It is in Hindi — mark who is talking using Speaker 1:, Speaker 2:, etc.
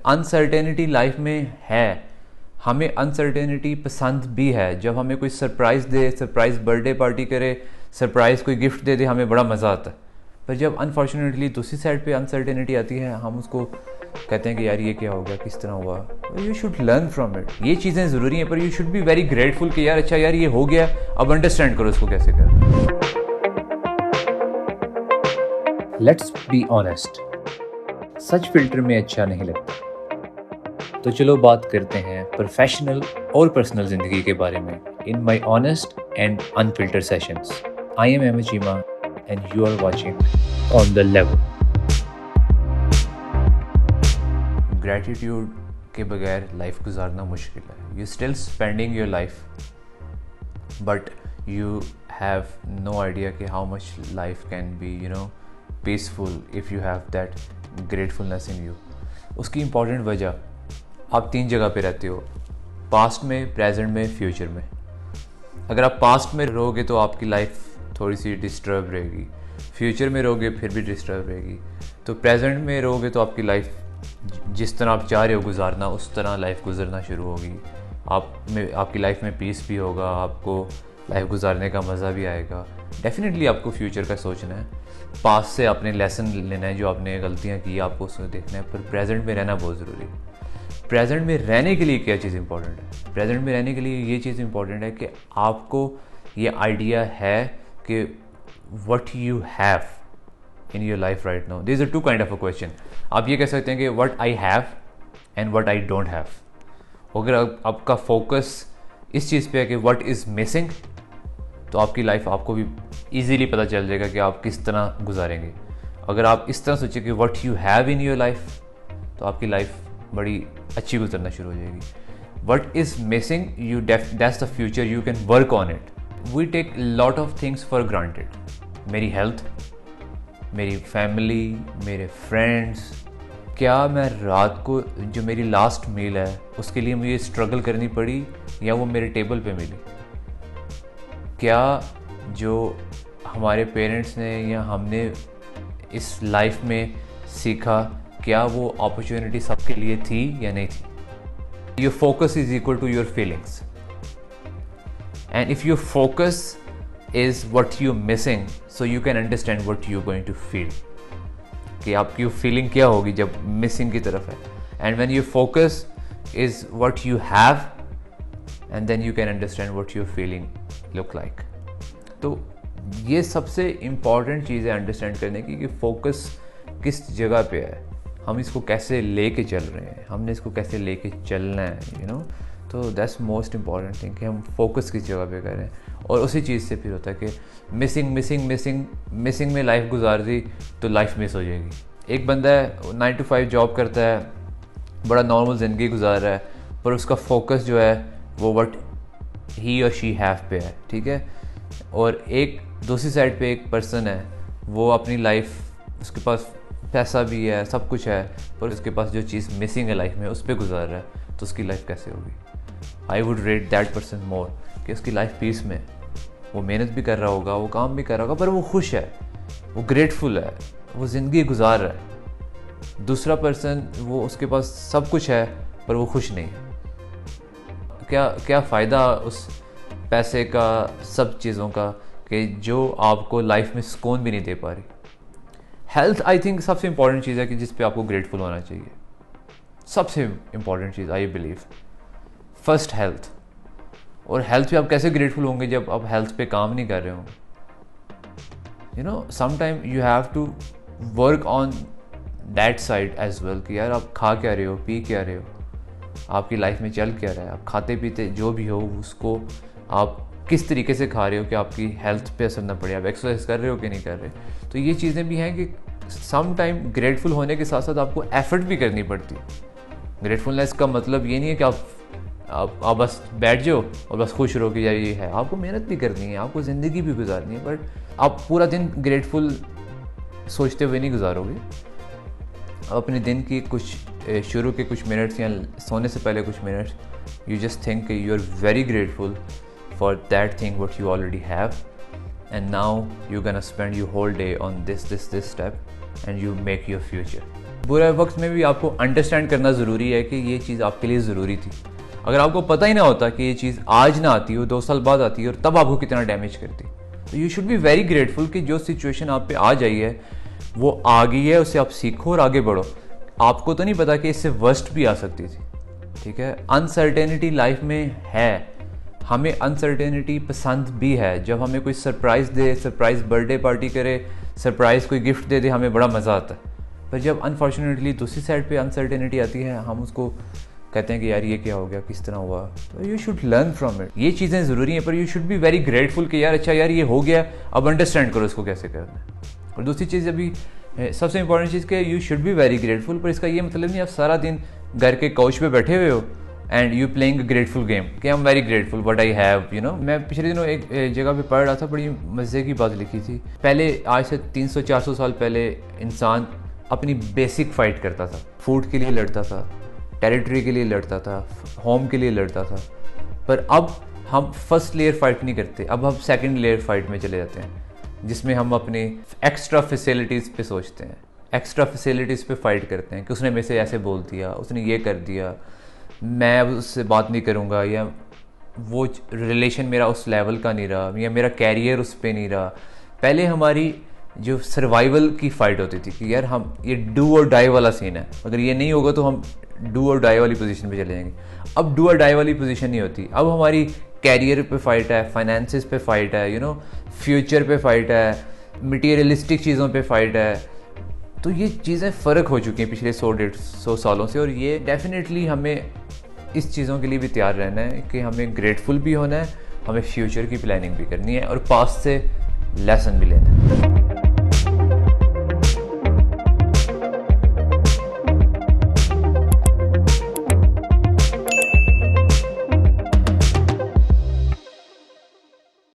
Speaker 1: अनसर्टेनिटी लाइफ में है, हमें अनसर्टेनिटी पसंद भी है। जब हमें कोई सरप्राइज़ दे, सरप्राइज़ बर्थडे पार्टी करे, सरप्राइज़ कोई गिफ्ट दे दे, हमें बड़ा मज़ा आता है। पर जब अनफॉर्चुनेटली दूसरी साइड पे अनसर्टेनिटी आती है, हम उसको कहते हैं कि यार ये क्या हो गया, किस तरह हुआ। You should learn from it. ये चीज़ें ज़रूरी हैं, पर you should be very grateful कि यार अच्छा यार ये हो गया, अब अंडरस्टैंड करो इसको कैसे करें।
Speaker 2: Let's be honest, such filter में अच्छा नहीं लगता। तो चलो बात करते हैं प्रोफेशनल और पर्सनल ज़िंदगी के बारे में in my honest and unfilter sessions. I am Ahmad Cheema and you are watching on the level.
Speaker 1: Gratitude के बगैर लाइफ गुजारना मुश्किल है। You still spending your life, but you have no idea कि how much life can be peaceful if you have that gratefulness in you. उसकी इम्पॉर्टेंट वजह, आप 3 जगह पे रहते हो, पास्ट में, प्रेजेंट में, फ्यूचर में। अगर आप पास्ट में रहोगे तो आपकी लाइफ थोड़ी सी डिस्टर्ब रहेगी, फ्यूचर में रहोगे फिर भी डिस्टर्ब रहेगी, तो प्रेजेंट में रहोगे तो आपकी लाइफ जिस तरह आप चाह रहे हो गुजारना उस तरह लाइफ गुजरना शुरू होगी। आपकी लाइफ में पीस भी होगा, आपको लाइफ गुजारने का मज़ा भी आएगा। डेफिनेटली आपको फ्यूचर का सोचना है, पास्ट से अपने लेसन लेना है, जो आपने गलतियाँ की आपको उसमें देखना है, पर प्रेजेंट में रहना बहुत ज़रूरी है। प्रेजेंट में रहने के लिए क्या चीज़ इंपॉर्टेंट है? प्रेजेंट में रहने के लिए ये चीज़ इंपॉर्टेंट है कि आपको ये आइडिया है कि what you have in your life right now. This are 2 kind of a question. आप ये कह सकते हैं कि what I have and what I don't have. अगर आपका फोकस इस चीज़ पे है कि व्हाट इज़ मिसिंग, तो आपकी लाइफ आपको भी ईजीली पता चल जाएगा कि आप किस तरह गुजारेंगे। अगर आप इस तरह सोचिए कि what you have in your life, तो आपकी लाइफ बड़ी अच्छी गुजरना शुरू हो जाएगी। What is missing you, that's the future, you can work on it. We take lot of things for granted. मेरी हेल्थ, मेरी फैमिली, मेरे फ्रेंड्स। क्या मैं रात को जो मेरी लास्ट मील है उसके लिए मुझे स्ट्रगल करनी पड़ी या वो मेरे टेबल पे मिली? क्या जो हमारे पेरेंट्स ने या हमने इस लाइफ में सीखा, क्या वो अपॉर्चुनिटी सबके लिए थी या नहीं थी? Your focus is equal to your feelings, and if your focus is what you missing, so you can understand what you going to feel, कि आपकी फीलिंग क्या होगी जब मिसिंग की तरफ है। And when your focus is what you have, and then you can understand what your feeling look like. तो ये सबसे इम्पॉर्टेंट चीज़ है अंडरस्टैंड करने की, कि फोकस किस जगह पे है, हम इसको कैसे लेके चल रहे हैं, हमने इसको कैसे लेके चलना है, तो दैट्स मोस्ट इम्पॉर्टेंट थिंग, कि हम फोकस किस जगह पे करें। और उसी चीज़ से फिर होता है कि मिसिंग में लाइफ गुजार दी तो लाइफ मिस हो जाएगी। एक बंदा है 9 to 5 जॉब करता है, बड़ा नॉर्मल ज़िंदगी गुजार रहा है, पर उसका फोकस जो है वो व्हाट ही और शी हैव पे है, ठीक है। और एक दूसरी साइड पे एक पर्सन है, वो अपनी लाइफ, उसके पास पैसा भी है, सब कुछ है, पर उसके पास जो चीज़ मिसिंग है लाइफ में उस पर गुजार रहा है, तो उसकी लाइफ कैसे होगी? I would rate that person मोर, कि उसकी लाइफ पीस में, वो मेहनत भी कर रहा होगा, वो काम भी कर रहा होगा, पर वो खुश है, वो ग्रेटफुल है, वो ज़िंदगी गुजार रहा है। दूसरा पर्सन, वो उसके पास सब कुछ है पर वो खुश नहीं है। क्या फ़ायदा उस पैसे का, सब चीज़ों का, कि जो आपको लाइफ में सुकून भी नहीं दे पा रही। हेल्थ आई थिंक सबसे इंपॉर्टेंट चीज़ है कि जिस पे आपको ग्रेटफुल होना चाहिए। सबसे important cheese I believe, first health. और हेल्थ पे आप कैसे ग्रेटफुल होंगे जब आप हेल्थ पे काम नहीं कर रहे हो? Some time you have to work on that side as well, कि यार आप खा क्या रहे हो, पी क्या रहे हो, आपकी लाइफ में चल क्या रहा है, आप खाते पीते जो भी हो उसको आप किस तरीके से खा रहे हो कि आपकी हेल्थ पे असर ना पड़े, आप एक्सरसाइज कर रहे हो कि नहीं कर रहे। तो ये चीज़ें भी हैं कि सम टाइम ग्रेटफुल होने के साथ साथ आपको एफर्ट भी करनी पड़ती है। ग्रेटफुलनेस का मतलब ये नहीं है कि आप बस बैठ जाओ और बस खुश रहो कि यार ये है। आपको मेहनत भी करनी है, आपको ज़िंदगी भी गुजारनी है, बट आप पूरा दिन ग्रेटफुल सोचते हुए नहीं गुजारोगे। अपने दिन की कुछ शुरू के कुछ मिनट्स या सोने से पहले कुछ minutes, you just think you are very grateful for that thing what you already have, and now you're gonna spend your whole day on this step and you make your future. बुरे वक्त में भी आपको अंडरस्टैंड करना ज़रूरी है कि ये चीज़ आपके लिए ज़रूरी थी। अगर आपको पता ही ना होता कि ये चीज़ आज ना आती हो, 2 साल बाद आती है और तब आपको कितना डैमेज करती, तो you should be very grateful कि जो सिचुएशन आप पे आ जाई है वो आ गई है, उससे आप सीखो और आगे बढ़ो। आपको तो नहीं पता कि इससे वर्स्ट भी आ सकती थी, ठीक है। अनसर्टेनिटी लाइफ में है, हमें अनसर्टेनिटी पसंद भी है। जब हमें कोई सरप्राइज़ दे, सरप्राइज़ बर्थडे पार्टी करे, सरप्राइज़ कोई गिफ्ट दे दे, हमें बड़ा मज़ा आता है। पर जब अनफॉर्चुनेटली दूसरी साइड पे अनसर्टेनिटी आती है, हम उसको कहते हैं कि यार ये क्या हो गया, किस तरह हुआ। तो you should learn from it. ये चीज़ें ज़रूरी हैं, पर you should be very grateful कि यार अच्छा यार ये हो गया, अब अंडरस्टैंड करो इसको कैसे करना है। और दूसरी चीज़ अभी सबसे इंपॉर्टेंट चीज़ कि you should be very grateful, पर इसका ये मतलब नहीं आप सारा दिन घर के काउच पे बैठे हुए हो and you playing grateful game कि I am very grateful what I have, you know. मैं पिछले दिनों एक जगह पे पढ़ रहा था, बड़ी मज़े की बात लिखी थी। पहले आज से 300-400 साल पहले इंसान अपनी बेसिक फ़ाइट करता था, फूड के लिए लड़ता था, टेरिटरी के लिए लड़ता था, होम के लिए लड़ता था। पर अब हम फर्स्ट लेयर फाइट नहीं करते, अब हम सेकंड लेयर फाइट में चले जाते हैं, जिसमें हम अपनी एक्स्ट्रा फैसिलिटीज़ पे सोचते हैं, एक्स्ट्रा फैसिलिटीज़ पे फाइट करते हैं कि उसने मेरे से ऐसे बोल दिया, उसने ये कर दिया, मैं उससे बात नहीं करूँगा, या वो रिलेशन मेरा उस लेवल का नहीं रहा, या मेरा कैरियर उस पर नहीं रहा। पहले हमारी जो सर्वाइवल की फ़ाइट होती थी कि यार हम ये डू और डाई वाला सीन है, अगर ये नहीं होगा तो हम डू और डाई वाली पोजीशन पे चले जाएंगे। अब डू और डाई वाली पोजीशन नहीं होती, अब हमारी कैरियर पे फाइट है, फाइनेंसिस पे फाइट है, यू नो, फ्यूचर पे फाइट है, मटीरियलिस्टिक चीज़ों पे फाइट है। तो ये चीज़ें फ़र्क हो चुकी हैं पिछले 100-150 सालों से, और ये डेफिनेटली हमें इस चीज़ों के लिए भी तैयार रहना है कि हमें ग्रेटफुल भी होना है, हमें फ्यूचर की प्लानिंग भी करनी है और पास्ट से लेसन भी लेना है।